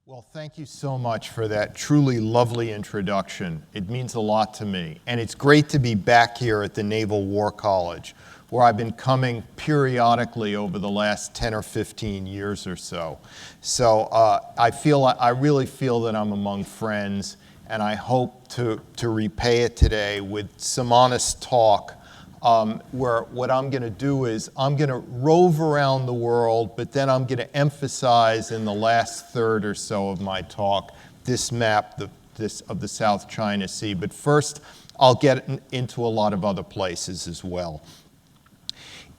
Well, thank you so much for that truly lovely introduction. It means a lot to me. And it's great to be back here at the Naval War College, where I've been coming periodically over the last 10 or 15 years or so. So I really feel that I'm among friends, and I hope to repay it today with some honest talk. Where what I'm going to do is I'm going to rove around the world, but then I'm going to emphasize in the last third or so of my talk this map of the South China Sea. But first, I'll get into a lot of other places as well.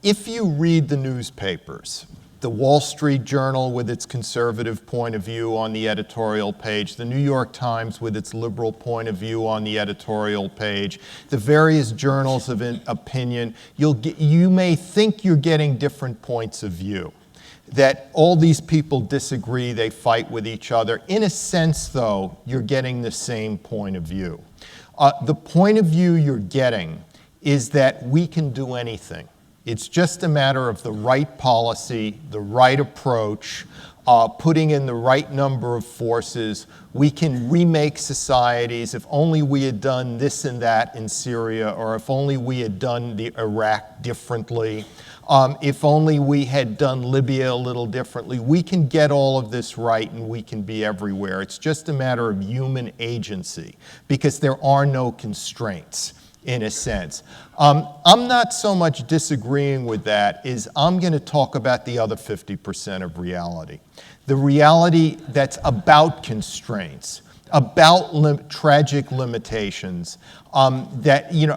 If you read the newspapers, the Wall Street Journal with its conservative point of view on the editorial page, the New York Times with its liberal point of view on the editorial page, the various journals of opinion, you may think you're getting different points of view, that all these people disagree, they fight with each other. In a sense, though, you're getting the same point of view. The point of view you're getting is that we can do anything. It's just a matter of the right policy, the right approach, putting in the right number of forces. We can remake societies. If only we had done this and that in Syria, or if only we had done the Iraq differently, if only we had done Libya a little differently. We can get all of this right and we can be everywhere. It's just a matter of human agency because there are no constraints. In a sense. I'm not so much disagreeing with that, is I'm going to talk about the other 50% of reality. The reality that's about constraints, about tragic limitations,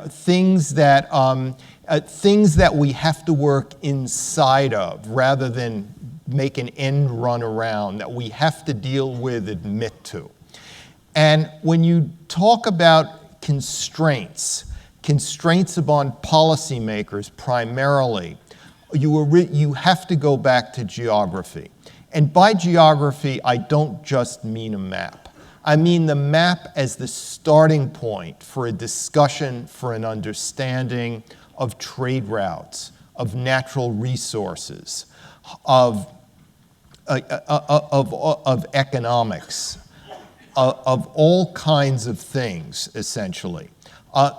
things that we have to work inside of rather than make an end run around, that we have to deal with, admit to. And when you talk about constraints upon policymakers primarily, you have to go back to geography. And by geography, I don't just mean a map. I mean the map as the starting point for a discussion, for an understanding of trade routes, of natural resources, of economics, of all kinds of things, essentially.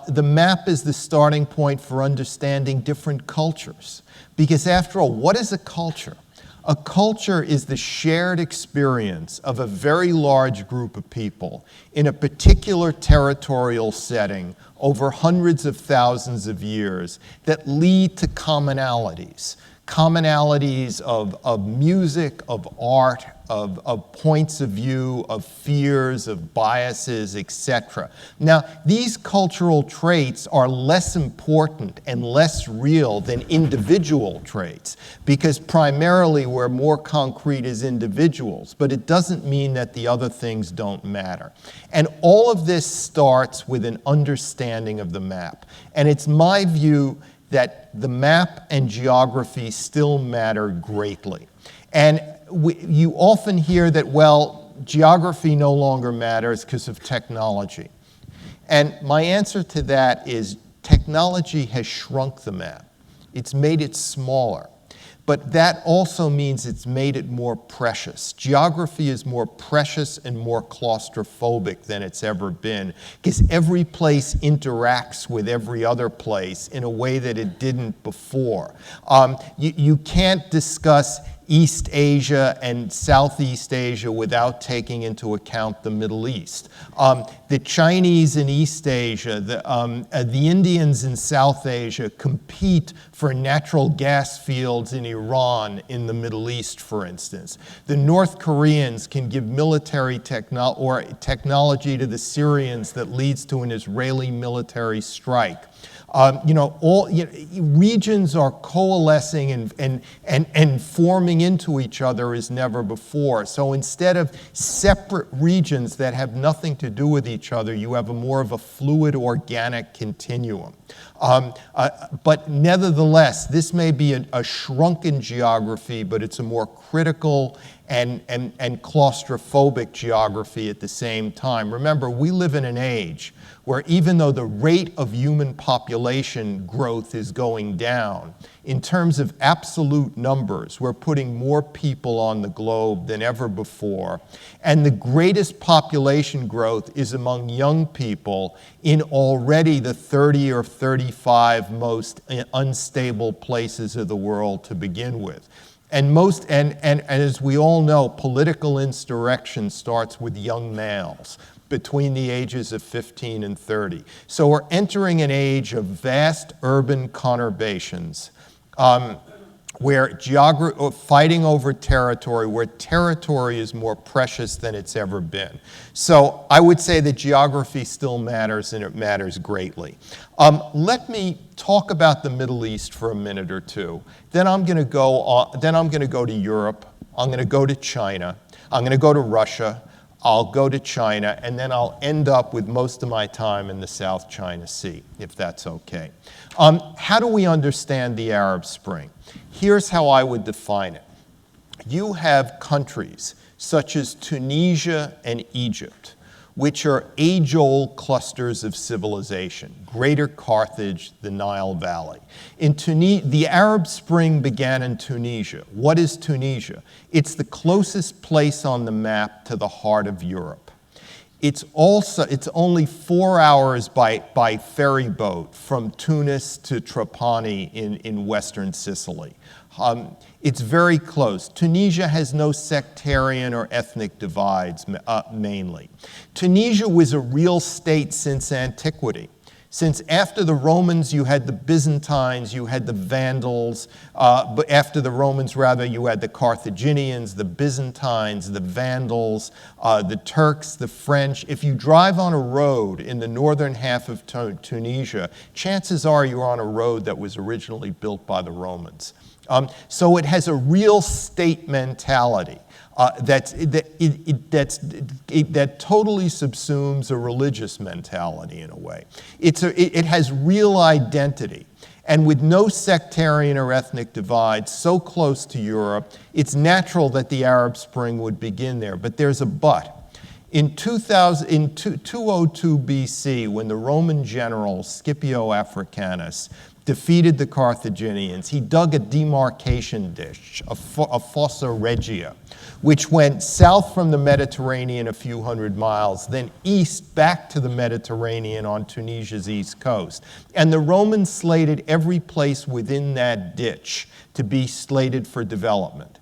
The map is the starting point for understanding different cultures. Because after all, what is a culture? A culture is the shared experience of a very large group of people in a particular territorial setting over hundreds of thousands of years that lead to commonalities. Commonalities of music, of art, of points of view, of fears, of biases, etc. Now, these cultural traits are less important and less real than individual traits because primarily we're more concrete as individuals, but it doesn't mean that the other things don't matter. And all of this starts with an understanding of the map. And it's my view that the map and geography still matter greatly. And you often hear that, well, geography no longer matters because of technology. And my answer to that is technology has shrunk the map. It's made it smaller. But that also means it's made it more precious. Geography is more precious and more claustrophobic than it's ever been because every place interacts with every other place in a way that it didn't before. You can't discuss East Asia and Southeast Asia without taking into account the Middle East. The Chinese in East Asia, the Indians in South Asia compete for natural gas fields in Iran in the Middle East, for instance. The North Koreans can give military technology to the Syrians that leads to an Israeli military strike. Regions are coalescing and forming into each other as never before. So instead of separate regions that have nothing to do with each other, you have more of a fluid, organic continuum. But nevertheless, this may be a shrunken geography, but it's a more critical and claustrophobic geography at the same time. Remember, we live in an age where even though the rate of human population growth is going down, in terms of absolute numbers, we're putting more people on the globe than ever before. And the greatest population growth is among young people in already the 30 or 35 most unstable places of the world to begin with. And as we all know, political insurrection starts with young males between the ages of 15 and 30. So we're entering an age of vast urban conurbations, where fighting over territory, where territory is more precious than it's ever been. So I would say that geography still matters, and it matters greatly. Let me talk about the Middle East for a minute or two. Then I'm going to go to Europe. I'm going to go to China. I'm going to go to Russia. I'll go to China, and then I'll end up with most of my time in the South China Sea, if that's okay. How do we understand the Arab Spring? Here's how I would define it. You have countries such as Tunisia and Egypt, which are age-old clusters of civilization, Greater Carthage, the Nile Valley. The Arab Spring began in Tunisia. What is Tunisia? It's the closest place on the map to the heart of Europe. It's only 4 hours by ferry boat from Tunis to Trapani in western Sicily. It's very close. Tunisia has no sectarian or ethnic divides, mainly. Tunisia was a real state since antiquity. Since after the Romans, you had the Byzantines, you had the Vandals, but after the Romans, rather, you had the Carthaginians, the Byzantines, the Vandals, the Turks, the French. If you drive on a road in the northern half of Tunisia, chances are you're on a road that was originally built by the Romans. So it has a real state mentality that totally subsumes a religious mentality in a way. It has real identity. And with no sectarian or ethnic divide so close to Europe, it's natural that the Arab Spring would begin there. But there's a but. In 202 BC, when the Roman general Scipio Africanus defeated the Carthaginians, he dug a demarcation ditch, a fossa regia, which went south from the Mediterranean a few hundred miles, then east back to the Mediterranean on Tunisia's east coast. And the Romans slated every place within that ditch to be slated for development.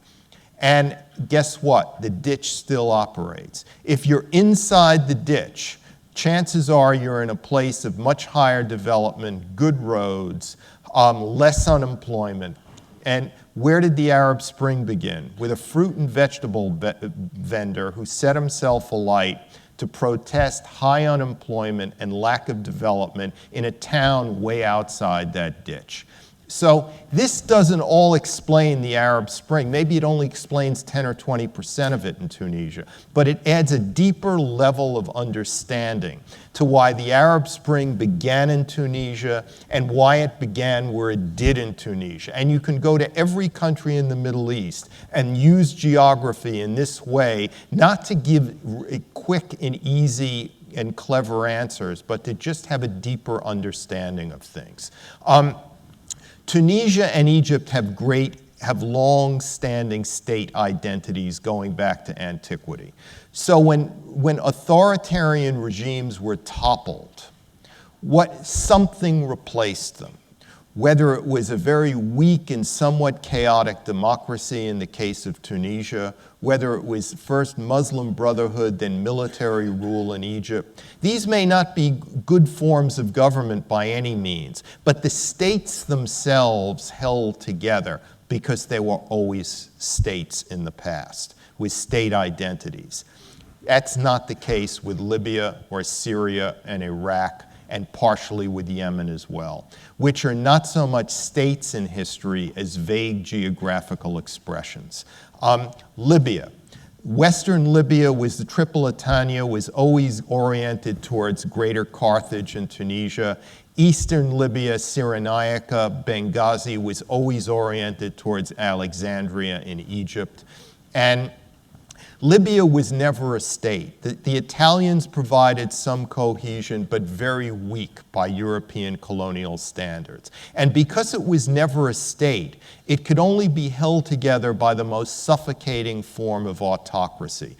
And guess what? The ditch still operates. If you're inside the ditch, chances are you're in a place of much higher development, good roads, less unemployment. And where did the Arab Spring begin? With a fruit and vegetable vendor who set himself alight to protest high unemployment and lack of development in a town way outside that ditch. So this doesn't all explain the Arab Spring. Maybe it only explains 10 or 20% of it in Tunisia, but it adds a deeper level of understanding to why the Arab Spring began in Tunisia and why it began where it did in Tunisia. And you can go to every country in the Middle East and use geography in this way, not to give quick and easy and clever answers, but to just have a deeper understanding of things. Tunisia and Egypt have long-standing state identities going back to antiquity. So when authoritarian regimes were toppled, something replaced them. Whether it was a very weak and somewhat chaotic democracy in the case of Tunisia, whether it was first Muslim Brotherhood, then military rule in Egypt. These may not be good forms of government by any means, but the states themselves held together because they were always states in the past, with state identities. That's not the case with Libya or Syria and Iraq, and partially with Yemen as well, which are not so much states in history as vague geographical expressions. Libya. Western Libya was the Tripolitania, was always oriented towards Greater Carthage and Tunisia. Eastern Libya, Cyrenaica, Benghazi was always oriented towards Alexandria in Egypt. And Libya was never a state. The Italians provided some cohesion, but very weak by European colonial standards. And because it was never a state, it could only be held together by the most suffocating form of autocracy.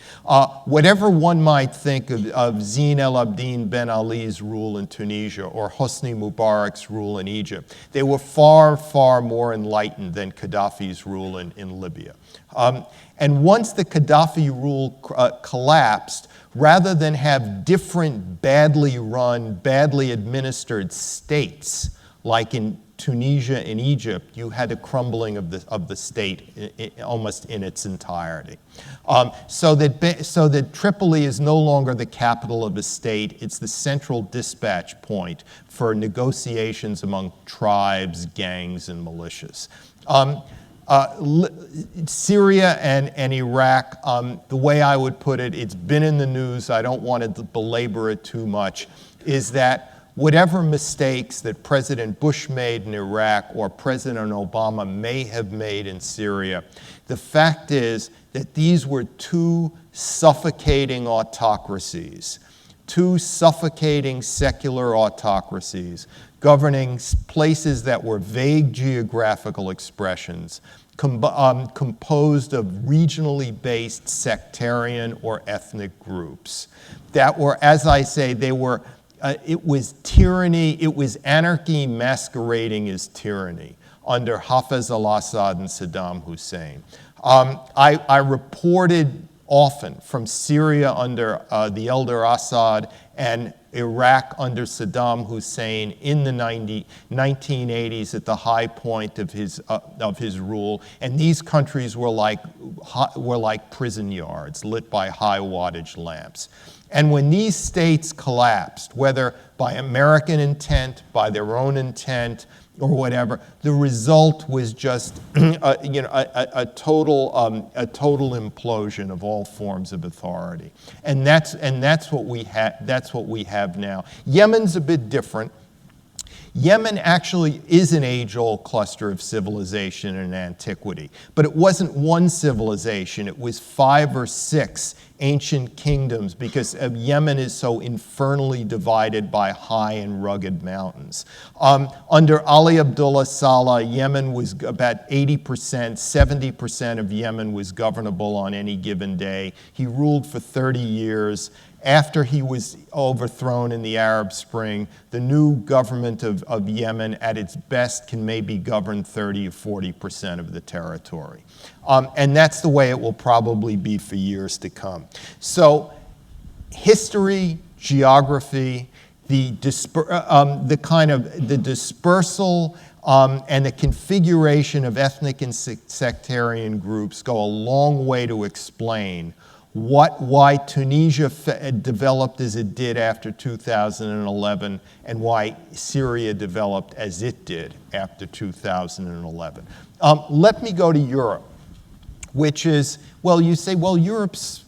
Whatever one might think of Zine El Abidine Ben Ali's rule in Tunisia or Hosni Mubarak's rule in Egypt, they were far, far more enlightened than Gaddafi's rule in Libya. And once the Gaddafi rule collapsed, rather than have different badly run, badly administered states, like in Tunisia and Egypt, you had a crumbling of the state almost in its entirety. So that Tripoli is no longer the capital of a state, it's the central dispatch point for negotiations among tribes, gangs, and militias. Syria and Iraq, the way I would put it, it's been in the news, I don't want to belabor it too much, is that whatever mistakes that President Bush made in Iraq or President Obama may have made in Syria, the fact is that these were two suffocating autocracies, two suffocating secular autocracies governing places that were vague geographical expressions, composed of regionally based sectarian or ethnic groups that were, as I say, it was tyranny, it was anarchy masquerading as tyranny under Hafez al-Assad and Saddam Hussein. I reported often from Syria under the elder Assad and Iraq under Saddam Hussein in the 1980s at the high point of his rule, and these countries were like prison yards lit by high wattage lamps. And when these states collapsed, whether by American intent, by their own intent, or whatever, the result was just a total implosion of all forms of authority, and that's what we have now. Yemen's a bit different. Yemen actually is an age-old cluster of civilization and antiquity, but it wasn't one civilization, it was 5 or 6 ancient kingdoms because Yemen is so infernally divided by high and rugged mountains. Under Ali Abdullah Saleh, Yemen was about 80%, 70% of Yemen was governable on any given day. He ruled for 30 years. After he was overthrown in the Arab Spring, the new government of Yemen at its best can maybe govern 30 or 40% of the territory. And that's the way it will probably be for years to come. So history, geography, the dispersal and the configuration of ethnic and sectarian groups go a long way to explain why Tunisia developed as it did after 2011 and why Syria developed as it did after 2011. Let me go to Europe, which is, well, you say, well, Europe's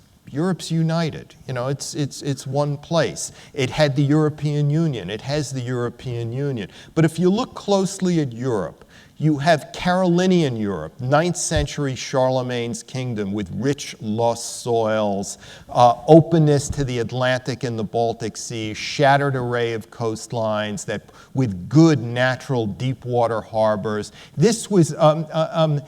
united. You know, it's one place. It had the European Union. It has the European Union. But if you look closely at Europe, you have Carolinian Europe, 9th century Charlemagne's kingdom with rich lost soils, openness to the Atlantic and the Baltic Sea, shattered array of coastlines with good natural deep water harbors. This was always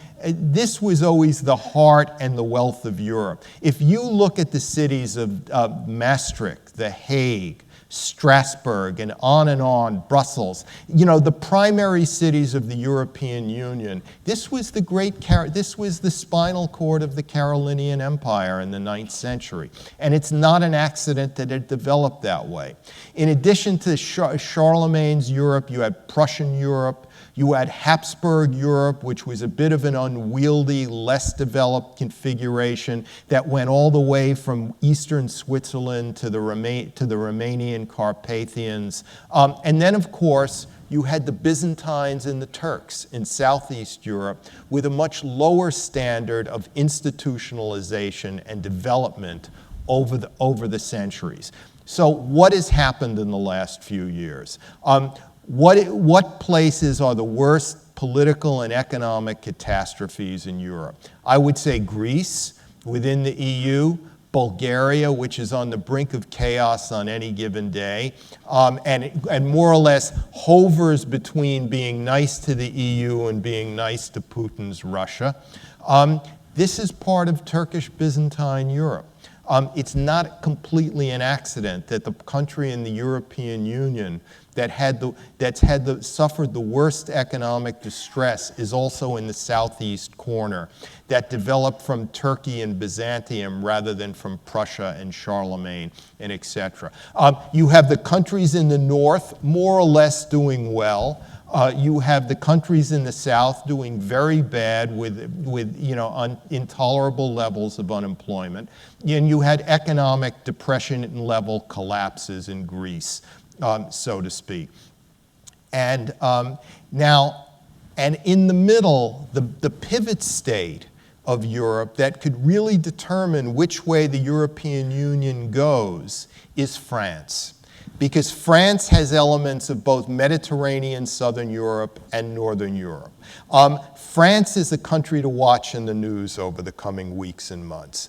the heart and the wealth of Europe. If you look at the cities of Maastricht, The Hague, Strasbourg, and on, Brussels, you know, the primary cities of the European Union, this was the spinal cord of the Carolingian Empire in the 9th century. And it's not an accident that it developed that way. In addition to Charlemagne's Europe, you had Prussian Europe, you had Habsburg Europe, which was a bit of an unwieldy, less developed configuration that went all the way from eastern Switzerland to the Romanian Carpathians. And then, of course, you had the Byzantines and the Turks in Southeast Europe with a much lower standard of institutionalization and development over the centuries. So what has happened in the last few years? What places are the worst political and economic catastrophes in Europe? I would say Greece. Within the EU, Bulgaria, which is on the brink of chaos on any given day, and more or less hovers between being nice to the EU and being nice to Putin's Russia. This is part of Turkish Byzantine Europe. It's not completely an accident that the country in the European Union that suffered the worst economic distress is also in the southeast corner, that developed from Turkey and Byzantium rather than from Prussia and Charlemagne and etc. You have the countries in the north more or less doing well. You have the countries in the south doing very bad with intolerable levels of unemployment. And you had economic depression and level collapses in Greece, so to speak. And and in the middle, the pivot state of Europe that could really determine which way the European Union goes is France. Because France has elements of both Mediterranean, Southern Europe, and Northern Europe. France is a country to watch in the news over the coming weeks and months.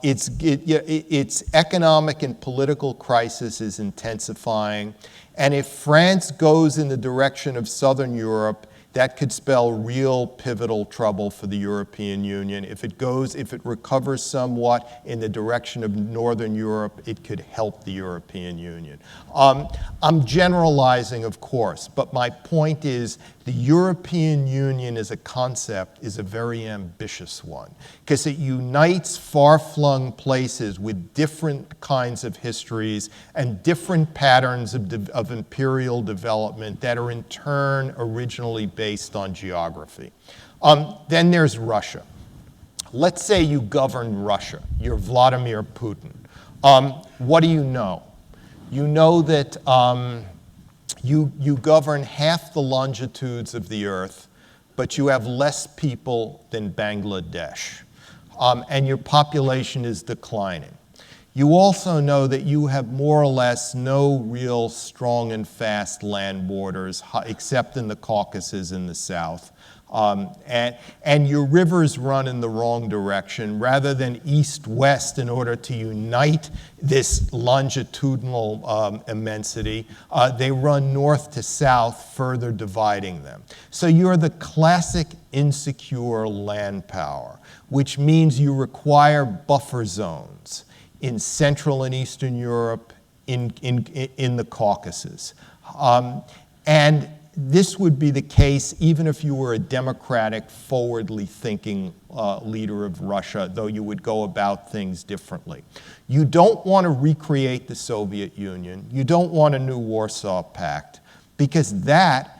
Its economic and political crisis is intensifying. And if France goes in the direction of Southern Europe, that could spell real pivotal trouble for the European Union. If it recovers somewhat in the direction of Northern Europe, it could help the European Union. I'm generalizing, of course, but my point is the European Union as a concept is a very ambitious one because it unites far-flung places with different kinds of histories and different patterns of imperial development that are in turn originally based on geography. Then there's Russia. Let's say you govern Russia. You're Vladimir Putin. What do you know? You know that you govern half the longitudes of the earth, but you have less people than Bangladesh, and your population is declining. You also know that you have more or less no real strong and fast land borders, except in the Caucasus in the south. And your rivers run in the wrong direction. Rather than east-west in order to unite this longitudinal immensity, they run north to south, further dividing them. So you're the classic insecure land power, which means you require buffer zones in Central and Eastern Europe, in the Caucasus. And this would be the case even if you were a democratic, forwardly thinking leader of Russia, though you would go about things differently. You don't want to recreate the Soviet Union. You don't want a new Warsaw Pact, because that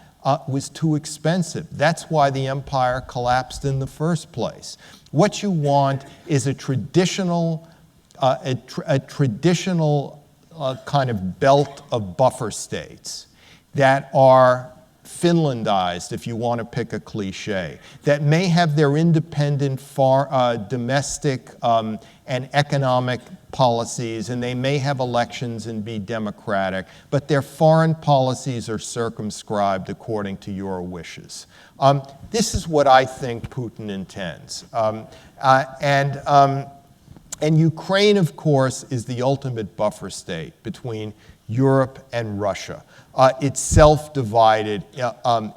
was too expensive. That's why the empire collapsed in the first place. What you want is a traditional kind of belt of buffer states that are Finlandized, if you want to pick a cliche, that may have their independent domestic and economic policies, and they may have elections and be democratic, but their foreign policies are circumscribed according to your wishes. This is what I think Putin intends. And Ukraine, of course, is the ultimate buffer state between Europe and Russia. It's self-divided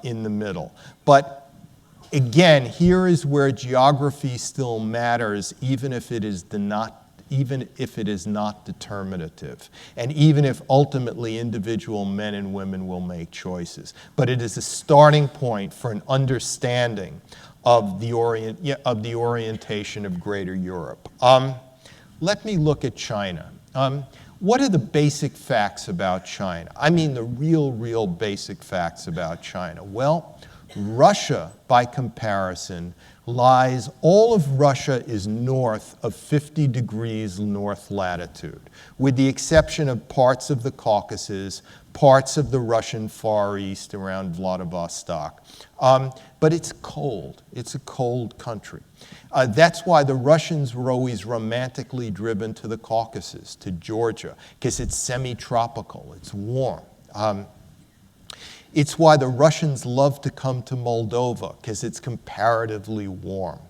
in the middle. But again, here is where geography still matters, even if it is not determinative, and even if ultimately individual men and women will make choices. But it is a starting point for an understanding of the orientation of Greater Europe. Let me look at China. What are the basic facts about China? I mean the real basic facts about China. Well, Russia, by comparison, all of Russia is north of 50 degrees north latitude, with the exception of parts of the Caucasus, parts of the Russian Far East around Vladivostok. But it's cold. It's a cold country. That's why the Russians were always romantically driven to the Caucasus, to Georgia, because it's semi-tropical, it's warm. It's why the Russians love to come to Moldova, because it's comparatively warm.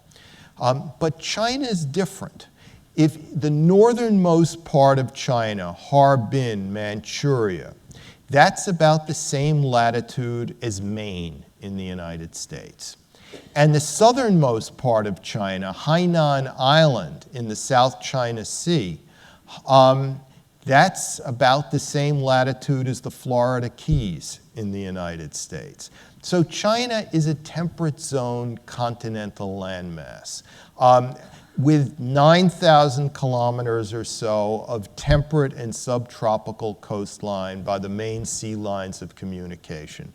But China is different. If the northernmost part of China, Harbin, Manchuria, that's about the same latitude as Maine in the United States. And the southernmost part of China, Hainan Island in the South China Sea, that's about the same latitude as the Florida Keys in the United States. So China is a temperate zone continental landmass with 9,000 kilometers or so of temperate and subtropical coastline by the main sea lines of communication.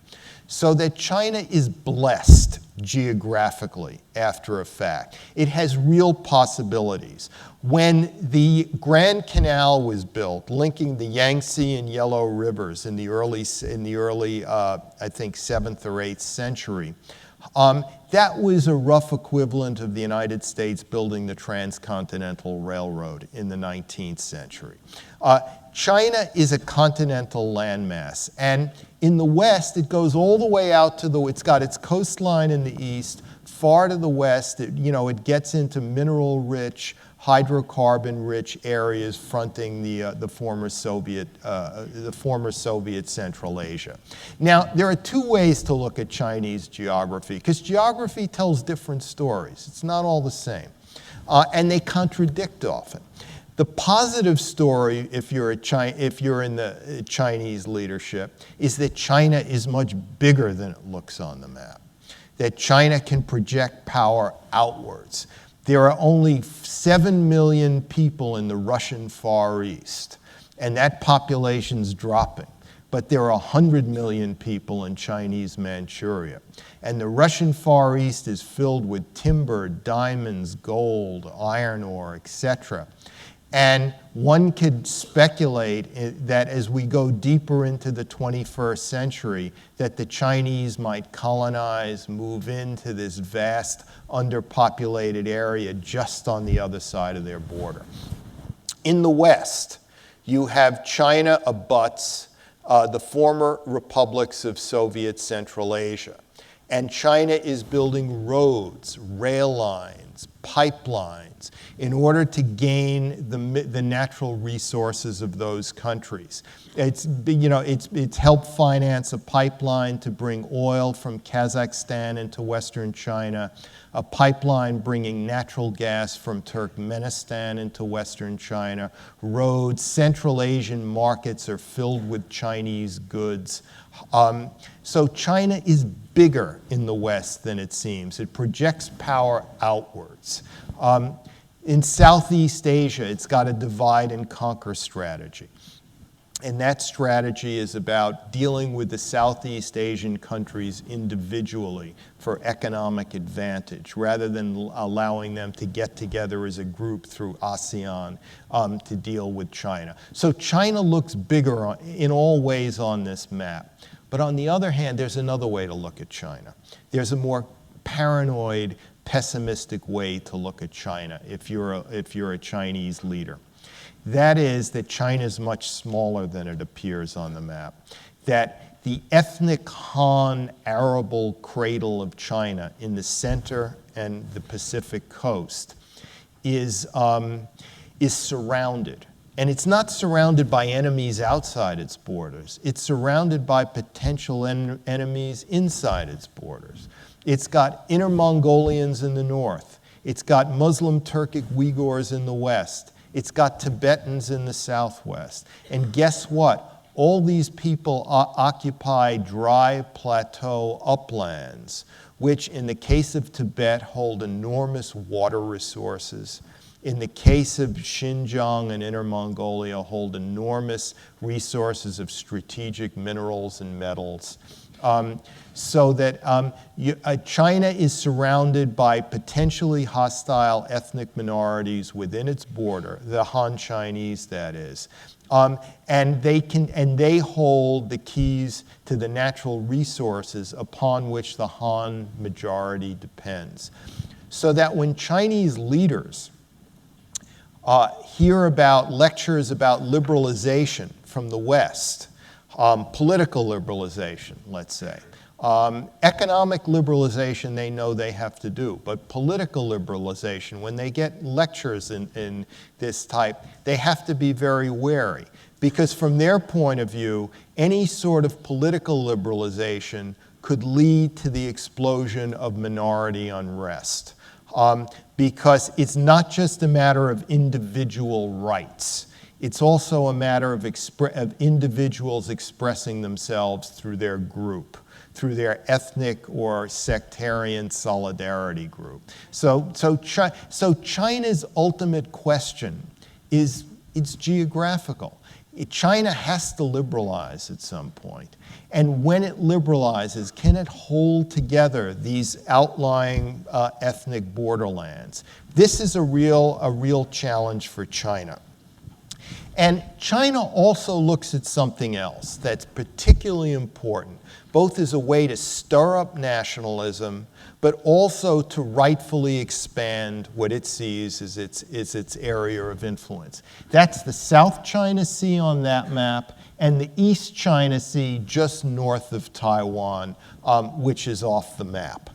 So that China is blessed geographically after a fact. It has real possibilities. When the Grand Canal was built, linking the Yangtze and Yellow Rivers in the early I think, 7th or 8th century, that was a rough equivalent of the United States building the Transcontinental Railroad in the 19th century. China is a continental landmass, and in the west, it goes all the way out to it's got its coastline in the east, far to the west, it gets into mineral-rich, hydrocarbon-rich areas fronting the former Soviet Central Asia. Now, there are two ways to look at Chinese geography, because geography tells different stories. It's not all the same, and they contradict often. The positive story, if you're in the Chinese leadership, is that China is much bigger than it looks on the map, that China can project power outwards. There are only 7 million people in the Russian Far East, and that population's dropping. But there are 100 million people in Chinese Manchuria. And the Russian Far East is filled with timber, diamonds, gold, iron ore, etc. And one could speculate that as we go deeper into the 21st century, that the Chinese might colonize, move into this vast, underpopulated area just on the other side of their border. In the West, you have China abuts the former republics of Soviet Central Asia. And China is building roads, rail lines, pipelines in order to gain the natural resources of those countries. It's helped finance a pipeline to bring oil from Kazakhstan into Western China, a pipeline bringing natural gas from Turkmenistan into Western China, roads. Central Asian markets are filled with Chinese goods. So China is bigger in the West than it seems. It projects power outwards. In Southeast Asia, it's got a divide and conquer strategy. And that strategy is about dealing with the Southeast Asian countries individually for economic advantage, rather than allowing them to get together as a group through ASEAN to deal with China. So China looks bigger in all ways on this map. But on the other hand, there's another way to look at China. There's a more paranoid, pessimistic way to look at China if you're a Chinese leader. That is that China is much smaller than it appears on the map. That the ethnic Han arable cradle of China in the center and the Pacific coast is surrounded. And it's not surrounded by enemies outside its borders. It's surrounded by potential enemies inside its borders. It's got Inner Mongolians in the north. It's got Muslim Turkic Uyghurs in the west. It's got Tibetans in the southwest. And guess what? All these people occupy dry plateau uplands, which in the case of Tibet hold enormous water resources. In the case of Xinjiang and Inner Mongolia, hold enormous resources of strategic minerals and metals. So that China is surrounded by potentially hostile ethnic minorities within its border, the Han Chinese, that is. And they hold the keys to the natural resources upon which the Han majority depends. So that when Chinese leaders hear about lectures about liberalization from the West, political liberalization, let's say, Economic liberalization they know they have to do, but political liberalization, when they get lectures in this type, they have to be very wary. Because from their point of view, any sort of political liberalization could lead to the explosion of minority unrest. Because it's not just a matter of individual rights. It's also a matter of individuals expressing themselves through their group, through their ethnic or sectarian solidarity group. So China's ultimate question is it's geographical. China has to liberalize at some point. And when it liberalizes, can it hold together these outlying ethnic borderlands? This is a real challenge for China. And China also looks at something else that's particularly important, both as a way to stir up nationalism, but also to rightfully expand what it sees as its area of influence. That's the South China Sea on that map, and the East China Sea just north of Taiwan, which is off the map.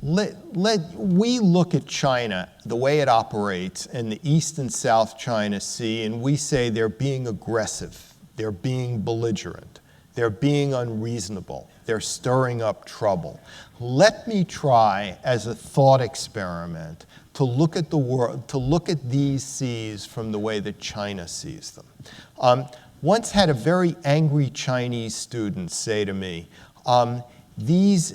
We look at China, the way it operates in the East and South China Sea, and we say they're being aggressive, they're being belligerent, they're being unreasonable, they're stirring up trouble. Let me try, as a thought experiment, to look at the world, to look at these seas from the way that China sees them. Once had a very angry Chinese student say to me, these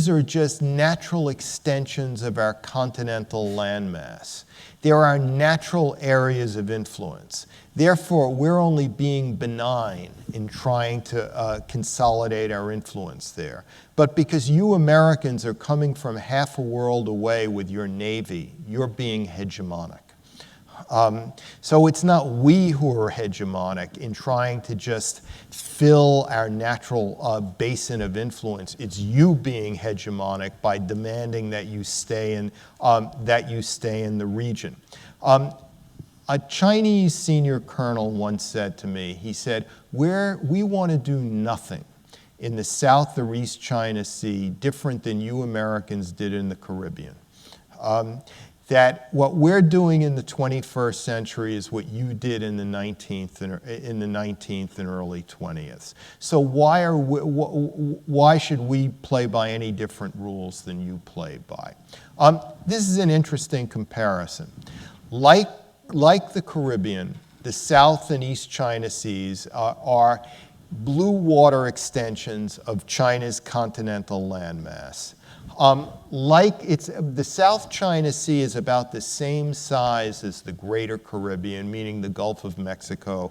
are just natural extensions of our continental landmass. There are natural areas of influence. Therefore, we're only being benign in trying to consolidate our influence there. But because you Americans are coming from half a world away with your Navy, you're being hegemonic. So it's not we who are hegemonic in trying to just fill our natural basin of influence. It's you being hegemonic by demanding that you stay in the region. A Chinese senior colonel once said to me, he said, we want to do nothing in the South or East China Sea different than you Americans did in the Caribbean. That what we're doing in the 21st century is what you did in the 19th and early 20th. So why should we play by any different rules than you play by? This is an interesting comparison. Like the Caribbean, the South and East China Seas are blue water extensions of China's continental landmass. The South China Sea is about the same size as the Greater Caribbean, meaning the Gulf of Mexico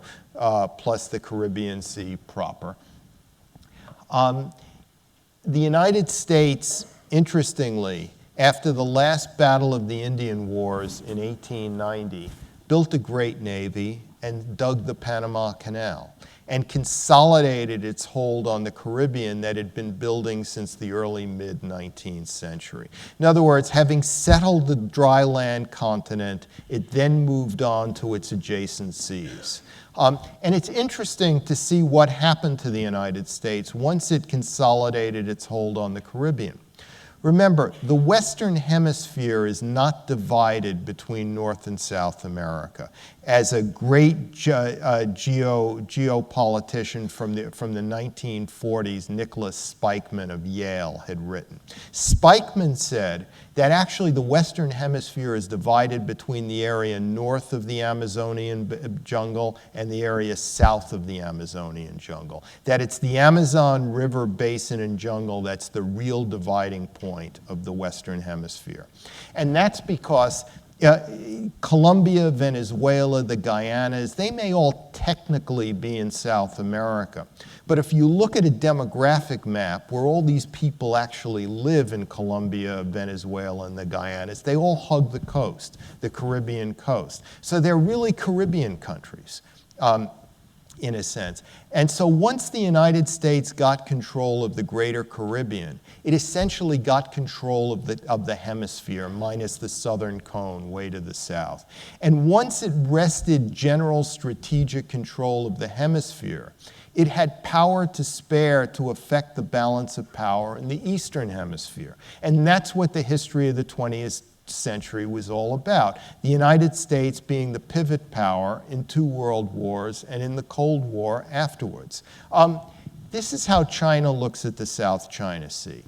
plus the Caribbean Sea proper. The United States, interestingly, after the last battle of the Indian Wars in 1890, built a great navy and dug the Panama Canal and consolidated its hold on the Caribbean that had been building since the early mid-19th century. In other words, having settled the dry land continent, it then moved on to its adjacent seas. And it's interesting to see what happened to the United States once it consolidated its hold on the Caribbean. Remember, the Western Hemisphere is not divided between North and South America, as a great geopolitician from the 1940s, Nicholas Spikeman of Yale, had written. Spikeman said that actually the Western Hemisphere is divided between the area north of the Amazonian jungle and the area south of the Amazonian jungle. That it's the Amazon River basin and jungle that's the real dividing point of the Western Hemisphere. And that's because Colombia, Venezuela, the Guyanas, they may all technically be in South America. But if you look at a demographic map where all these people actually live in Colombia, Venezuela, and the Guyanas, they all hug the coast, the Caribbean coast. So they're really Caribbean countries. In a sense. And so once the United States got control of the Greater Caribbean, it essentially got control of the hemisphere, minus the southern cone way to the south. And once it wrested general strategic control of the hemisphere, It had power to spare to affect the balance of power in the Eastern Hemisphere. And that's what the history of the 20th century was all about. The United States being the pivot power in 2 world wars and in the Cold War afterwards. This is how China looks at the South China Sea.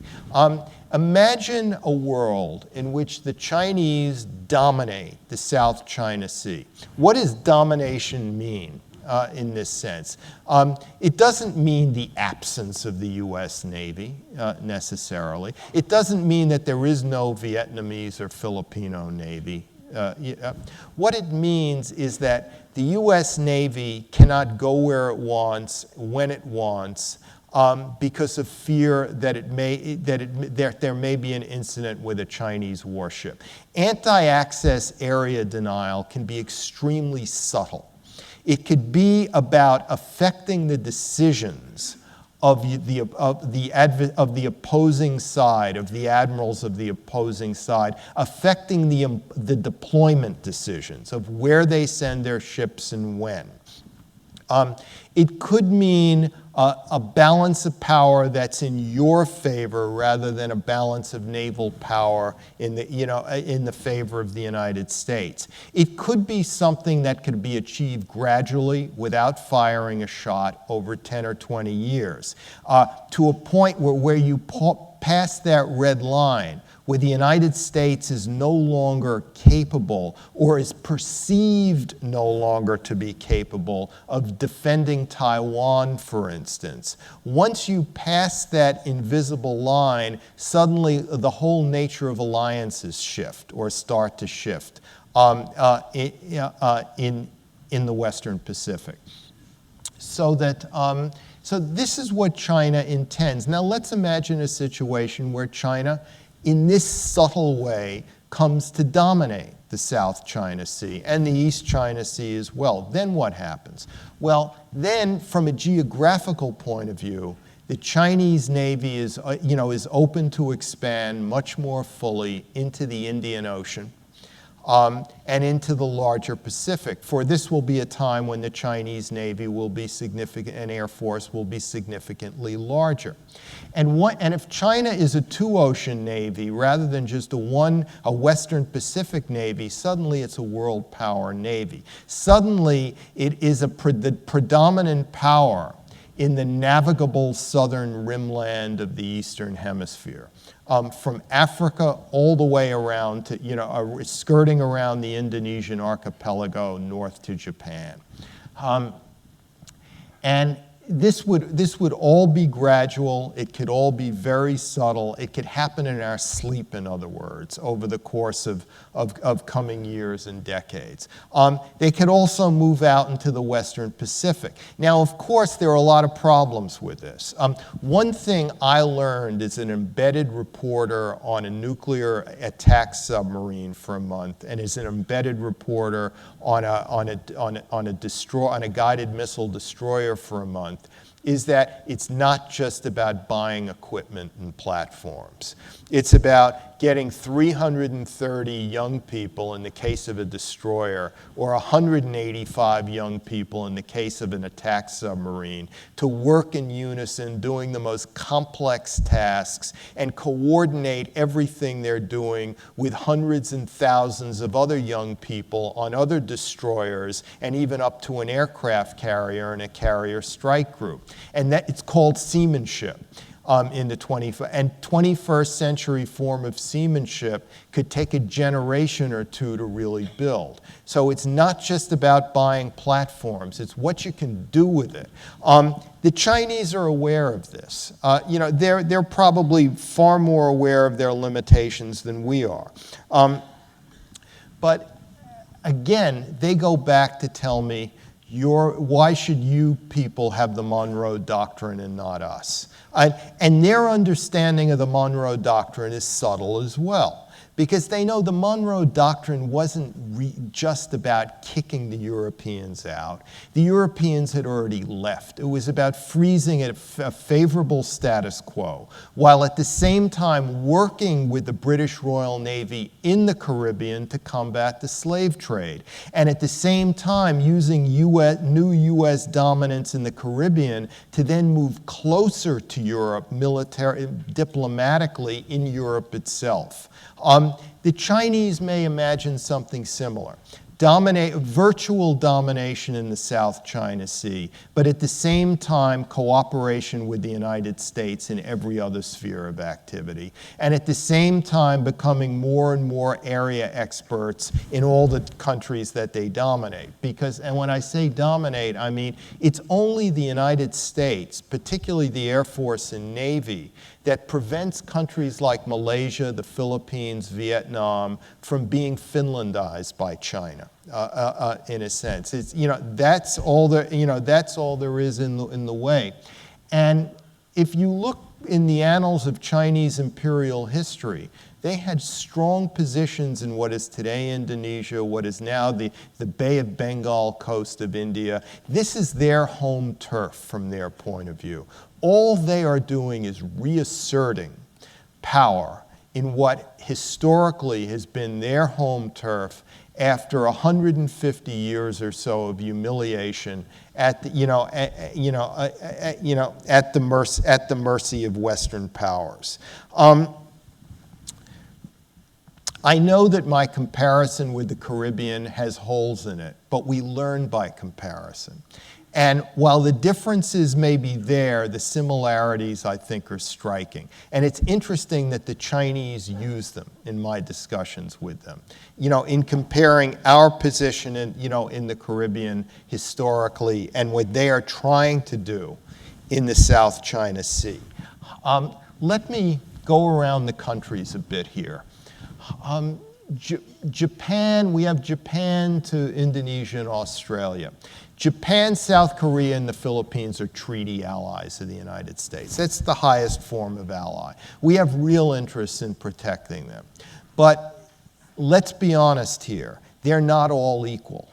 Imagine a world in which the Chinese dominate the South China Sea. What does domination mean in this sense? It doesn't mean the absence of the US Navy necessarily. It doesn't mean that there is no Vietnamese or Filipino Navy. What it means is that the US Navy cannot go where it wants, when it wants, because of fear that there may be an incident with a Chinese warship. Anti-access area denial can be extremely subtle. It could be about affecting the decisions of the opposing side, of the admirals of the opposing side, affecting the deployment decisions of where they send their ships and when. It could mean a balance of power that's in your favor rather than a balance of naval power in the favor of the United States. It could be something that could be achieved gradually without firing a shot over 10 or 20 years, to a point where you pass that red line, where the United States is no longer capable or is perceived no longer to be capable of defending Taiwan, for instance. Once you pass that invisible line, suddenly the whole nature of alliances shift or start to shift in the Western Pacific. So this is what China intends. Now let's imagine a situation where China, in this subtle way, comes to dominate the South China Sea and the East China Sea as well. Then what happens? Well, then from a geographical point of view, the Chinese Navy is open to expand much more fully into the Indian Ocean and into the larger Pacific. For this will be a time when the Chinese Navy will be significant and Air Force will be significantly larger. And if China is a 2-ocean Navy rather than just a Western Pacific Navy, suddenly it's a world power Navy. Suddenly it is the predominant power in the navigable southern rimland of the Eastern Hemisphere. From Africa all the way around to, skirting around the Indonesian archipelago north to Japan. And this would all be gradual. It could all be very subtle. It could happen in our sleep, in other words, over the course of coming years and decades. They could also move out into the Western Pacific. Now, of course, there are a lot of problems with this. One thing I learned as an embedded reporter on a nuclear attack submarine for a month, and as an embedded reporter on a guided missile destroyer for a month, is that it's not just about buying equipment and platforms. It's about getting 330 young people in the case of a destroyer, or 185 young people in the case of an attack submarine, to work in unison, doing the most complex tasks, and coordinate everything they're doing with hundreds and thousands of other young people on other destroyers, and even up to an aircraft carrier and a carrier strike group. And that it's called seamanship. In the 21st century form of seamanship could take a generation or two to really build. So it's not just about buying platforms, it's what you can do with it. The Chinese are aware of this. They're probably far more aware of their limitations than we are. But again, they go back to tell me, why should you people have the Monroe Doctrine and not us? And their understanding of the Monroe Doctrine is subtle as well. because they know the Monroe Doctrine wasn't just about kicking the Europeans out. The Europeans had already left. It was about freezing a favorable status quo, while at the same time working with the British Royal Navy in the Caribbean to combat the slave trade, and at the same time using new U.S. dominance in the Caribbean to then move closer to Europe diplomatically in Europe itself. The Chinese may imagine something similar. Virtual domination in the South China Sea, but at the same time cooperation with the United States in every other sphere of activity, and at the same time becoming more and more area experts in all the countries that they dominate. And when I say dominate, I mean it's only the United States, particularly the Air Force and Navy, that prevents countries like Malaysia, the Philippines, Vietnam from being Finlandized by China, in a sense. It's, that's all there is in the way. And if you look in the annals of Chinese imperial history, they had strong positions in what is today Indonesia, what is now the Bay of Bengal coast of India. This is their home turf from their point of view. All they are doing is reasserting power in what historically has been their home turf after 150 years or so of humiliation at the mercy of Western powers. I know that my comparison with the Caribbean has holes in it, but we learn by comparison. And while the differences may be there, the similarities, I think, are striking. And it's interesting that the Chinese use them in my discussions with them, in comparing our position in the Caribbean historically and what they are trying to do in the South China Sea. Let me go around the countries a bit here. Japan, we have Japan to Indonesia and Australia. Japan, South Korea, and the Philippines are treaty allies of the United States. That's the highest form of ally. We have real interests in protecting them. But let's be honest here, they're not all equal.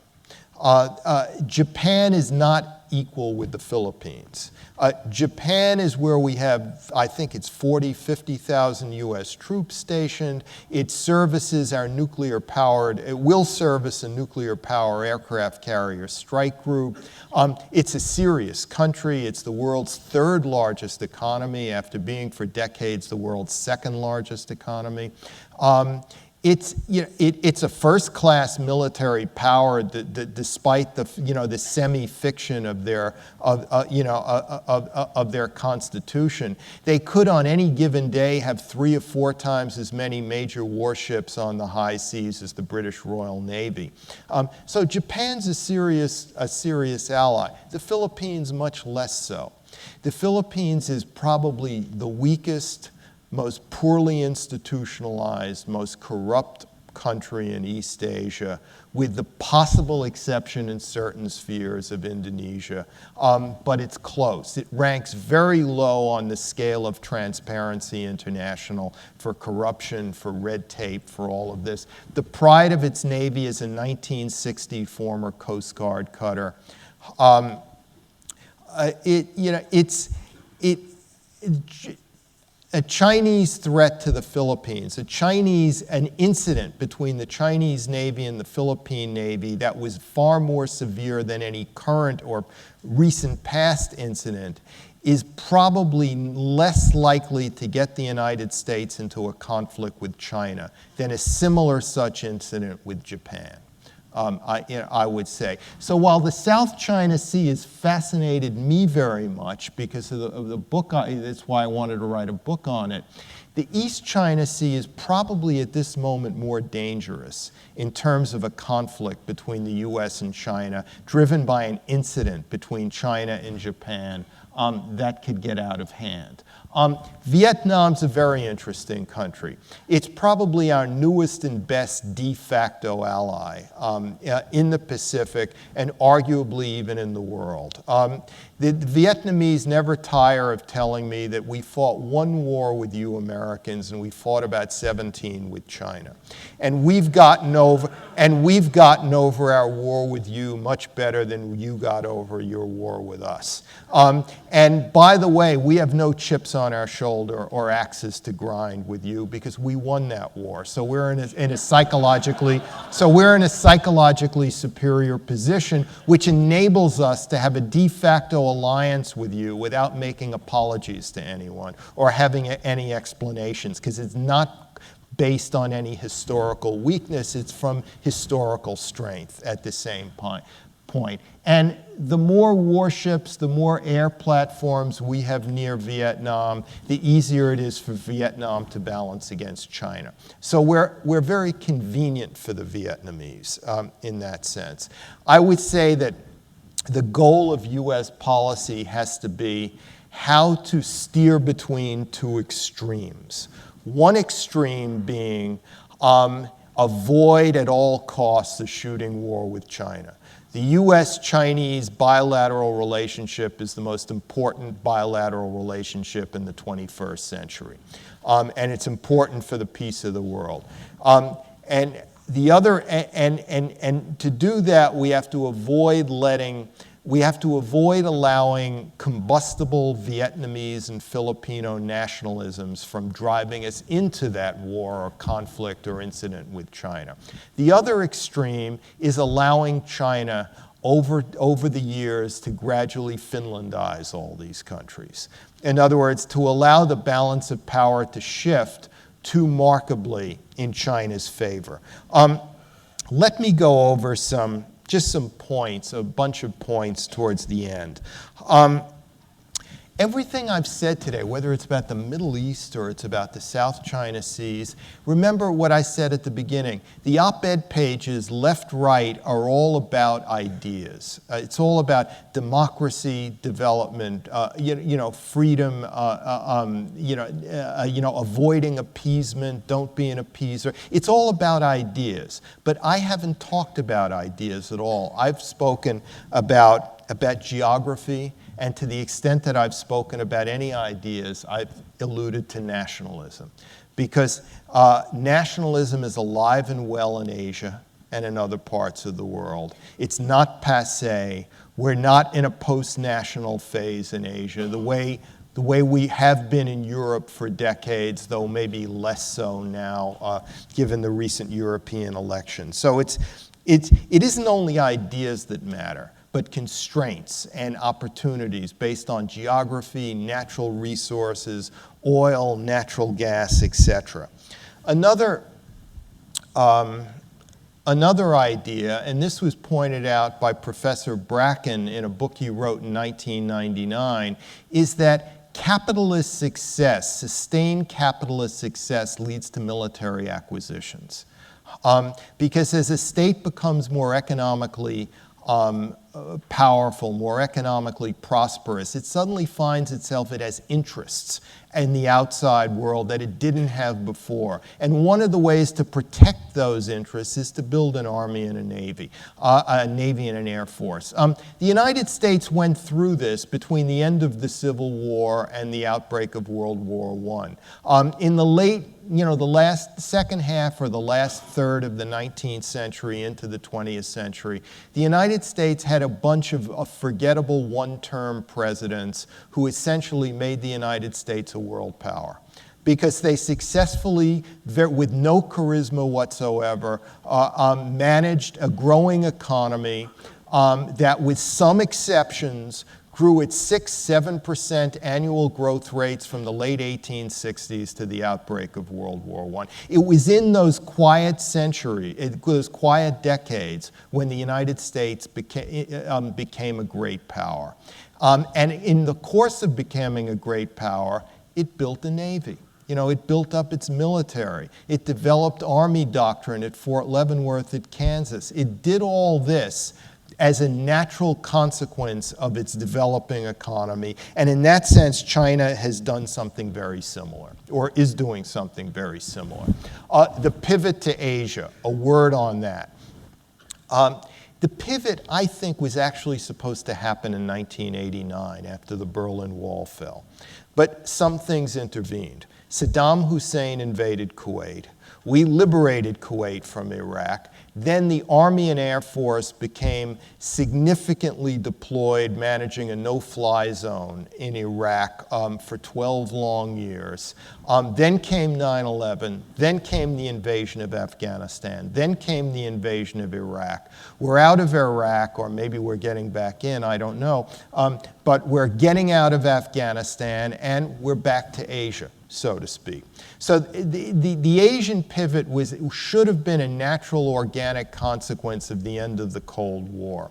Japan is not equal with the Philippines. Japan is where we have, I think it's 50,000 U.S. troops stationed. It services our nuclear-powered, it will service a nuclear-powered aircraft carrier strike group. It's a serious country. It's the world's third largest economy after being for decades the world's second largest economy. It's a first-class military power despite the semi-fiction of their constitution. They could on any given day have 3 or 4 times as many major warships on the high seas as the British Royal Navy. So Japan's a serious ally. The Philippines much less so. The Philippines is probably the weakest, most poorly institutionalized, most corrupt country in East Asia, with the possible exception in certain spheres of Indonesia, but it's close. It ranks very low on the scale of Transparency International for corruption, for red tape, for all of this. The pride of its Navy is a 1960 former Coast Guard cutter. A Chinese threat to the Philippines, an incident between the Chinese Navy and the Philippine Navy that was far more severe than any current or recent past incident, is probably less likely to get the United States into a conflict with China than a similar such incident with Japan. I would say. So while the South China Sea has fascinated me very much because of the book, that's why I wanted to write a book on it, the East China Sea is probably at this moment more dangerous in terms of a conflict between the US and China, driven by an incident between China and Japan that could get out of hand. Vietnam's a very interesting country. It's probably our newest and best de facto ally in the Pacific and arguably even in the world. The Vietnamese never tire of telling me that we fought one war with you Americans and we fought about 17 with China. And we've gotten over our war with you much better than you got over your war with us. And by the way, we have no chips on our shoulder or axes to grind with you because we won that war. So we're in a psychologically superior position, which enables us to have a de facto alliance with you without making apologies to anyone or having any explanations, because it's not based on any historical weakness. It's from historical strength at the same point. And the more warships, the more air platforms we have near Vietnam, the easier it is for Vietnam to balance against China. So we're very convenient for the Vietnamese in that sense. I would say that the goal of U.S. policy has to be how to steer between two extremes. One extreme being avoid at all costs a shooting war with China. The U.S.-Chinese bilateral relationship is the most important bilateral relationship in the 21st century. And it's important for the peace of the world. And to do that, we have to avoid allowing combustible Vietnamese and Filipino nationalisms from driving us into that war or conflict or incident with China. The other extreme is allowing China over the years to gradually Finlandize all these countries. In other words, to allow the balance of power to shift too markedly in China's favor. Let me go over just some points, a bunch of points towards the end. Everything I've said today, whether it's about the Middle East or it's about the South China Seas, remember what I said at the beginning. The op-ed pages, left, right, are all about ideas. It's all about democracy, development, freedom, avoiding appeasement, don't be an appeaser. It's all about ideas. But I haven't talked about ideas at all. I've spoken about geography. And to the extent that I've spoken about any ideas, I've alluded to nationalism. Because nationalism is alive and well in Asia and in other parts of the world. It's not passé. We're not in a post-national phase in Asia, the way we have been in Europe for decades, though maybe less so now, given the recent European elections. So it isn't only ideas that matter, but constraints and opportunities based on geography, natural resources, oil, natural gas, etc. Another idea, and this was pointed out by Professor Bracken in a book he wrote in 1999, is that capitalist success, sustained capitalist success, leads to military acquisitions. Because as a state becomes more economically powerful, more economically prosperous, it suddenly finds itself, it has interests in the outside world that it didn't have before. And one of the ways to protect those interests is to build an army and a navy and an air force. The United States went through this between the end of the Civil War and the outbreak of World War I. In the second half or the last third of the 19th century into the 20th century, the United States had a bunch of forgettable one-term presidents who essentially made the United States a world power, because they successfully, with no charisma whatsoever, managed a growing economy that, with some exceptions, grew at 6-7% annual growth rates from the late 1860s to the outbreak of World War I. It was in those quiet decades, when the United States became a great power. And in the course of becoming a great power, it built a navy. It built up its military. It developed Army doctrine at Fort Leavenworth at Kansas. It did all this as a natural consequence of its developing economy. And in that sense, China has done something very similar, or is doing something very similar. The pivot to Asia, a word on that. The pivot, I think, was actually supposed to happen in 1989 after the Berlin Wall fell. But some things intervened. Saddam Hussein invaded Kuwait. We liberated Kuwait from Iraq. Then the Army and Air Force became significantly deployed, managing a no-fly zone in Iraq for 12 long years. Then came 9/11. Then came the invasion of Afghanistan. Then came the invasion of Iraq. We're out of Iraq, or maybe we're getting back in, I don't know. But we're getting out of Afghanistan, and we're back to Asia, so to speak. So the Asian pivot should have been a natural, organic consequence of the end of the Cold War.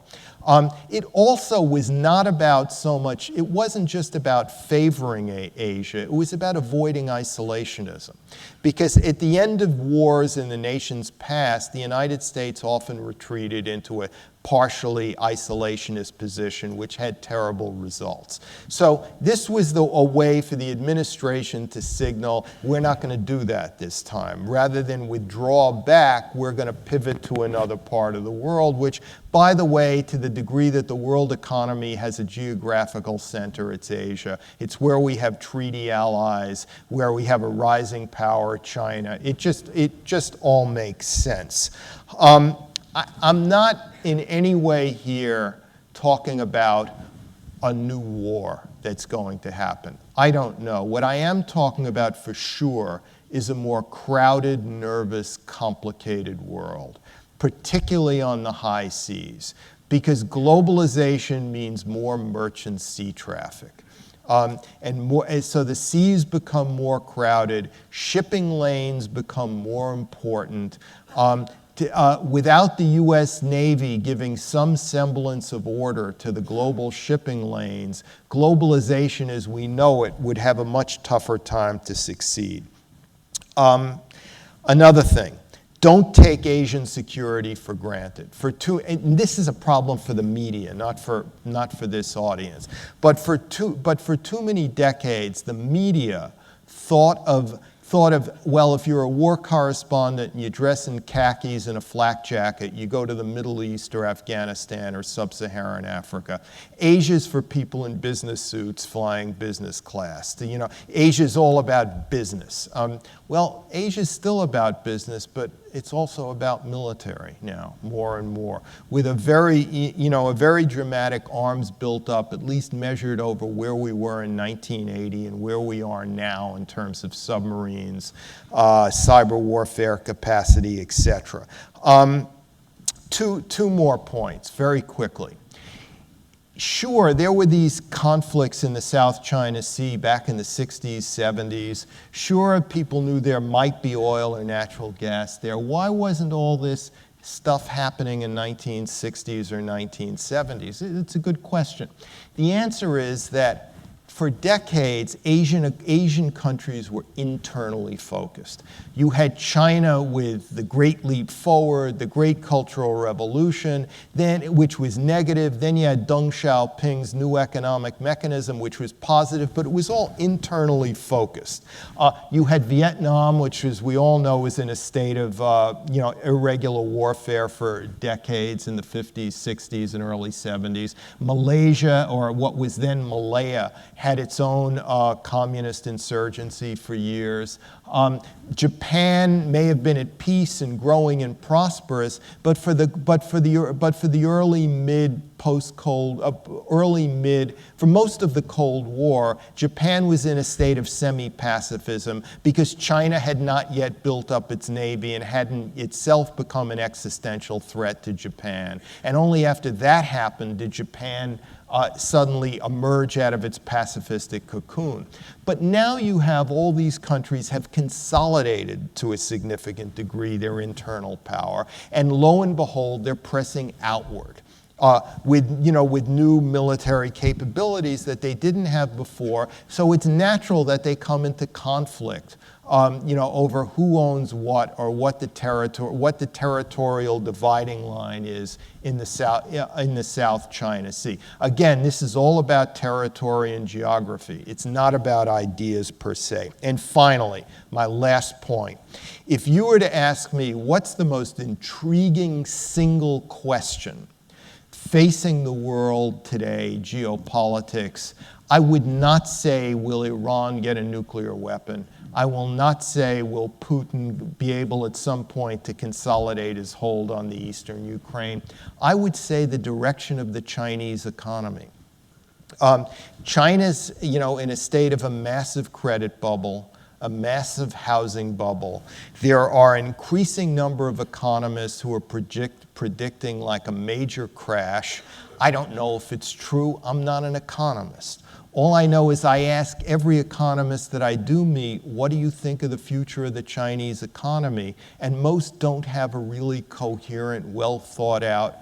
It also was not about so much, it wasn't just about favoring Asia, it was about avoiding isolationism. Because at the end of wars in the nation's past, the United States often retreated into a partially isolationist position, which had terrible results. So this was a way for the administration to signal, we're not going to do that this time. Rather than withdraw back, we're going to pivot to another part of the world, which, by the way, to the degree that the world economy has a geographical center, it's Asia. It's where we have treaty allies, where we have a rising power, China. It just all makes sense. I'm not in any way here talking about a new war that's going to happen. I don't know. What I am talking about for sure is a more crowded, nervous, complicated world, particularly on the high seas, because globalization means more merchant sea traffic. And so the seas become more crowded, shipping lanes become more important. Without the U.S. Navy giving some semblance of order to the global shipping lanes, globalization as we know it would have a much tougher time to succeed. Another thing, don't take Asian security for granted. And this is a problem for the media, not for this audience. But for too many decades, the media thought of, well, if you're a war correspondent and you dress in khakis and a flak jacket, you go to the Middle East or Afghanistan or sub-Saharan Africa. Asia's for people in business suits flying business class. You know, Asia's all about business. Well, Asia's still about business, but it's also about military now, more and more, with a very dramatic arms built up, at least measured over where we were in 1980 and where we are now in terms of submarines, cyber warfare capacity, etc. Two more points, very quickly. Sure, there were these conflicts in the South China Sea back in the 60s, 70s. Sure, people knew there might be oil or natural gas there. Why wasn't all this stuff happening in 1960s or 1970s? It's a good question. The answer is that for decades, Asian countries were internally focused. You had China with the Great Leap Forward, the Great Cultural Revolution, which was negative. Then you had Deng Xiaoping's new economic mechanism, which was positive, but it was all internally focused. You had Vietnam, which, as we all know, was in a state of irregular warfare for decades in the 50s, 60s, and early 70s. Malaysia, or what was then Malaya, had its own communist insurgency for years. Japan may have been at peace and growing and prosperous, but for the early mid for most of the Cold War, Japan was in a state of semi-pacifism because China had not yet built up its navy and hadn't itself become an existential threat to Japan. And only after that happened did Japan suddenly emerge out of its pacifistic cocoon. But now you have all these countries have consolidated to a significant degree their internal power, and lo and behold, they're pressing outward. with new military capabilities that they didn't have before. So it's natural that they come into conflict, over who owns what, or what the territorial dividing line is in the South China Sea. Again, this is all about territory and geography. It's not about ideas per se. And finally, my last point. If you were to ask me what's the most intriguing single question facing the world today, geopolitics, I would not say, will Iran get a nuclear weapon? I will not say, will Putin be able at some point to consolidate his hold on the eastern Ukraine? I would say the direction of the Chinese economy. China's, in a state of a massive credit bubble, a massive housing bubble. There are an increasing number of economists who are predicting like a major crash. I don't know if it's true. I'm not an economist. All I know is I ask every economist that I do meet, what do you think of the future of the Chinese economy? And most don't have a really coherent, well thought out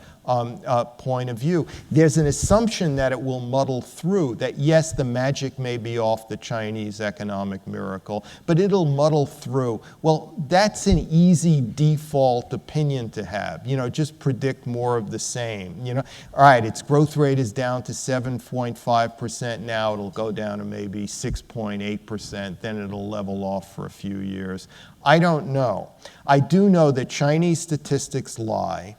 point of view. There's an assumption that it will muddle through, that yes, the magic may be off the Chinese economic miracle, but it'll muddle through. Well, that's an easy default opinion to have. Just predict more of the same. All right, its growth rate is down to 7.5% now. It'll go down to maybe 6.8%. Then it'll level off for a few years. I don't know. I do know that Chinese statistics lie.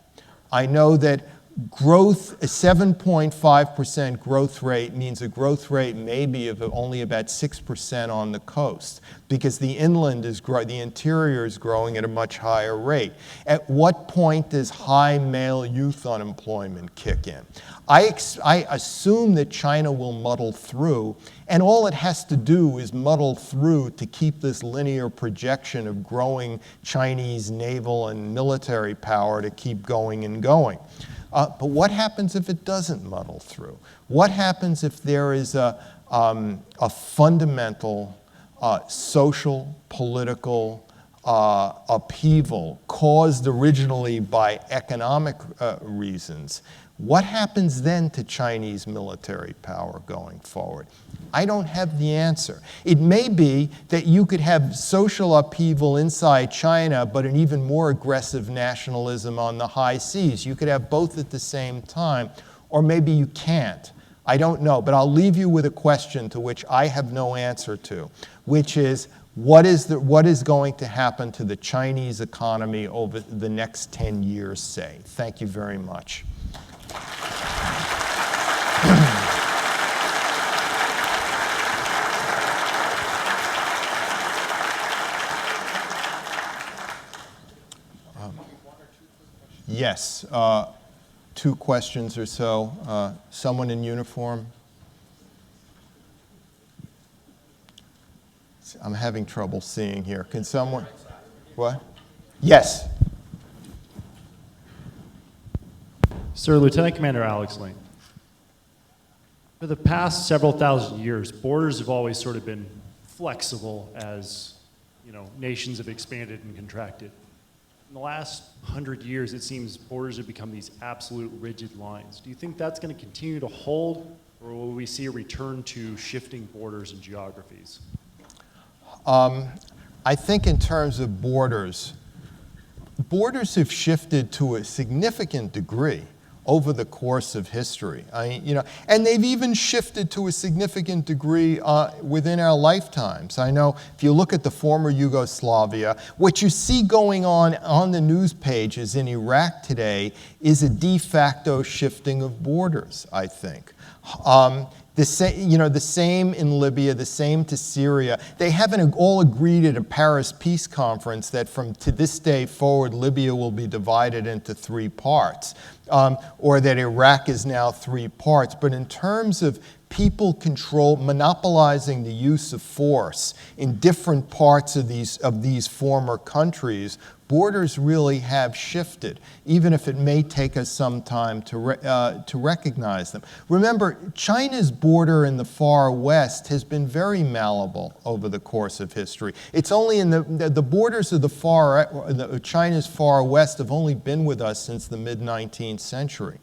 I know that growth, a 7.5% growth rate means a growth rate maybe of only about 6% on the coast, because the interior is growing at a much higher rate. At what point does high male youth unemployment kick in? I assume that China will muddle through, and all it has to do is muddle through to keep this linear projection of growing Chinese naval and military power to keep going and going. But what happens if it doesn't muddle through? What happens if there is a fundamental social, political upheaval caused originally by economic reasons? What happens then to Chinese military power going forward? I don't have the answer. It may be that you could have social upheaval inside China, but an even more aggressive nationalism on the high seas. You could have both at the same time, or maybe you can't. I don't know, but I'll leave you with a question to which I have no answer to, which is, what is going to happen to the Chinese economy over the next 10 years, say? Thank you very much. Yes, 2 questions or so. Someone in uniform? I'm having trouble seeing here. Can someone? What? Yes. Sir, Lieutenant Commander Alex Lane. For the past several thousand years, borders have always sort of been flexible as, nations have expanded and contracted. In the last 100 years, it seems borders have become these absolute rigid lines. Do you think that's going to continue to hold, or will we see a return to shifting borders and geographies? I think in terms of borders have shifted to a significant degree over the course of history. And they've even shifted to a significant degree within our lifetimes. I know if you look at the former Yugoslavia, what you see going on the news pages in Iraq today is a de facto shifting of borders, I think. The same in Libya, the same to Syria. They haven't all agreed at a Paris peace conference that to this day forward, Libya will be divided into 3 parts, or that Iraq is now 3 parts. But in terms of people monopolizing the use of force in different parts of these former countries, borders really have shifted, even if it may take us some time to recognize them. Remember, China's border in the far west has been very malleable over the course of history. It's only in the borders of China's far west have only been with us since the mid-19th century.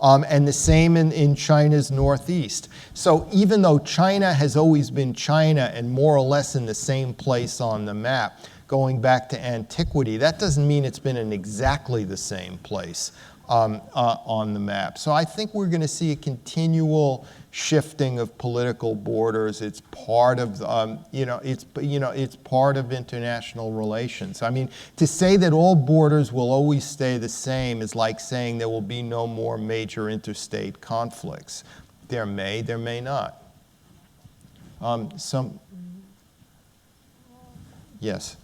and the same in China's northeast. So even though China has always been China and more or less in the same place on the map, going back to antiquity, that doesn't mean it's been in exactly the same place on the map. So I think we're going to see a continual shifting of political borders. It's part of it's part of international relations. I mean, to say that all borders will always stay the same is like saying there will be no more major interstate conflicts. There may not. Yes.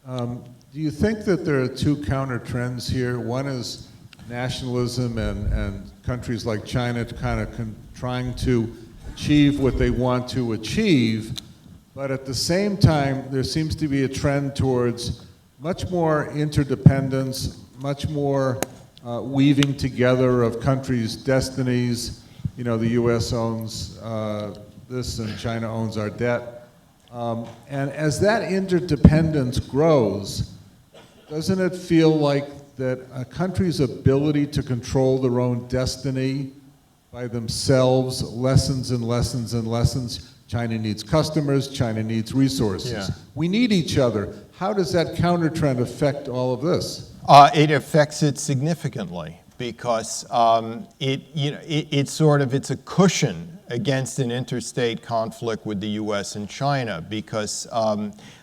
Do you think that there are two counter trends here? One is nationalism and countries like China kind of trying to achieve what they want to achieve, but at the same time, there seems to be a trend towards much more interdependence, much more weaving together of countries' destinies. You know, the US owns this and China owns our debt. And as that interdependence grows, doesn't it feel like that a country's ability to control their own destiny by themselves lessens and lessens and lessens? China needs customers, China needs resources. Yeah. We need each other. How does that counter trend affect all of this? It affects it significantly because it's a cushion against an interstate conflict with the U.S. and China because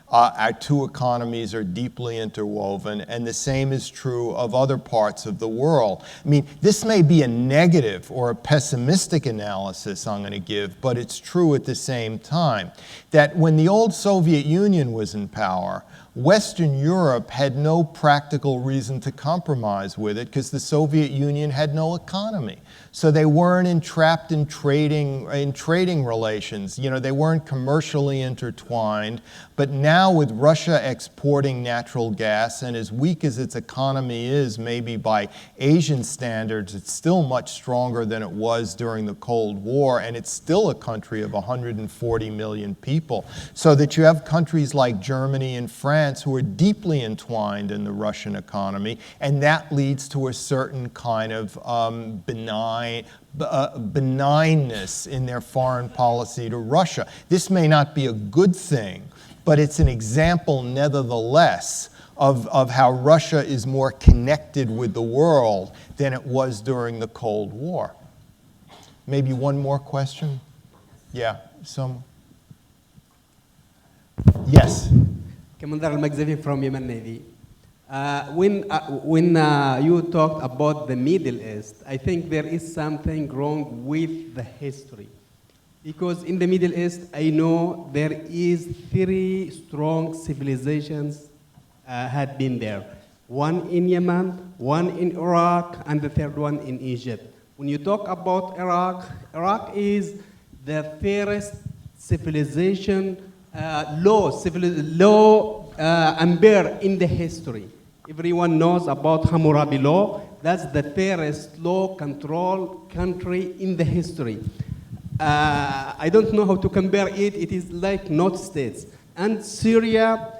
our two economies are deeply interwoven, and the same is true of other parts of the world. I mean, this may be a negative or a pessimistic analysis I'm going to give, but it's true at the same time that when the old Soviet Union was in power, Western Europe had no practical reason to compromise with it because the Soviet Union had no economy. So they weren't entrapped in trading relations. You know, they weren't commercially intertwined. But now with Russia exporting natural gas, and as weak as its economy is, maybe by Asian standards, it's still much stronger than it was during the Cold War, and it's still a country of 140 million people. So that you have countries like Germany and France who are deeply entwined in the Russian economy, and that leads to a certain kind of benignness in their foreign policy to Russia. This may not be a good thing, but it's an example nevertheless of how Russia is more connected with the world than it was during the Cold War. Maybe one more question? Yeah, Yes. Commander Al-Magzavi from Yemen Navy. When you talked about the Middle East, I think there is something wrong with the history. Because in the Middle East, I know there is 3 strong civilizations had been there. One in Yemen, one in Iraq, and the third one in Egypt. When you talk about Iraq, Iraq is the first civilization, law empire in the history. Everyone knows about Hammurabi law. That's the first law control country in the history. I don't know how to compare it. It is like not states. And Syria,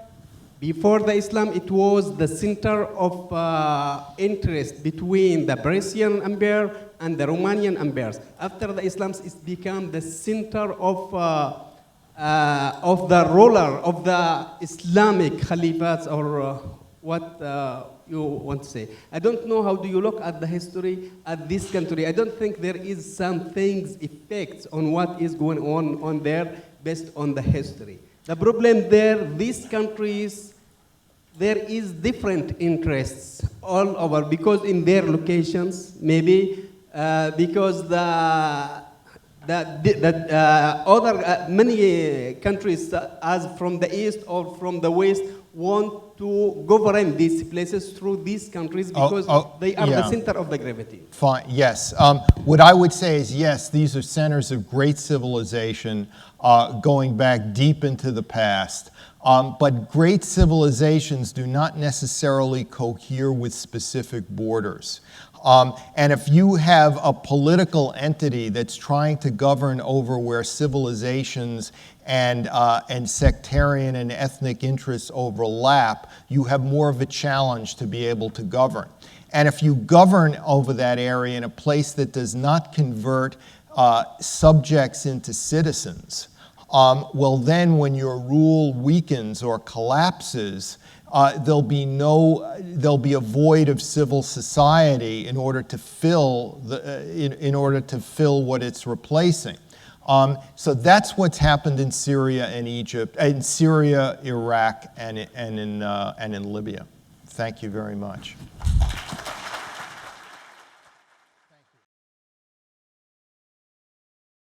before the Islam, it was the center of interest between the Persian Empire and the Romanian empires. After the Islam, it's become the center of the ruler of the Islamic Khalifates, or what you want to say. I don't know how do you look at the history at this country. I don't think there is some things, effects on what is going on there based on the history. The problem there, these countries, there is different interests all over because in their locations, maybe because many countries, as from the east or from the west, want to govern these places through these countries because they are the center of the gravity. Fine. Yes. What I would say is yes, these are centers of great civilization going back deep into the past. But great civilizations do not necessarily cohere with specific borders. And if you have a political entity that's trying to govern over where civilizations and sectarian and ethnic interests overlap, you have more of a challenge to be able to govern. And if you govern over that area in a place that does not convert subjects into citizens, well then when your rule weakens or collapses, there'll be a void of civil society in order to fill what it's replacing. So that's what's happened in Syria and Egypt, in Syria, Iraq, and in Libya. Thank you very much.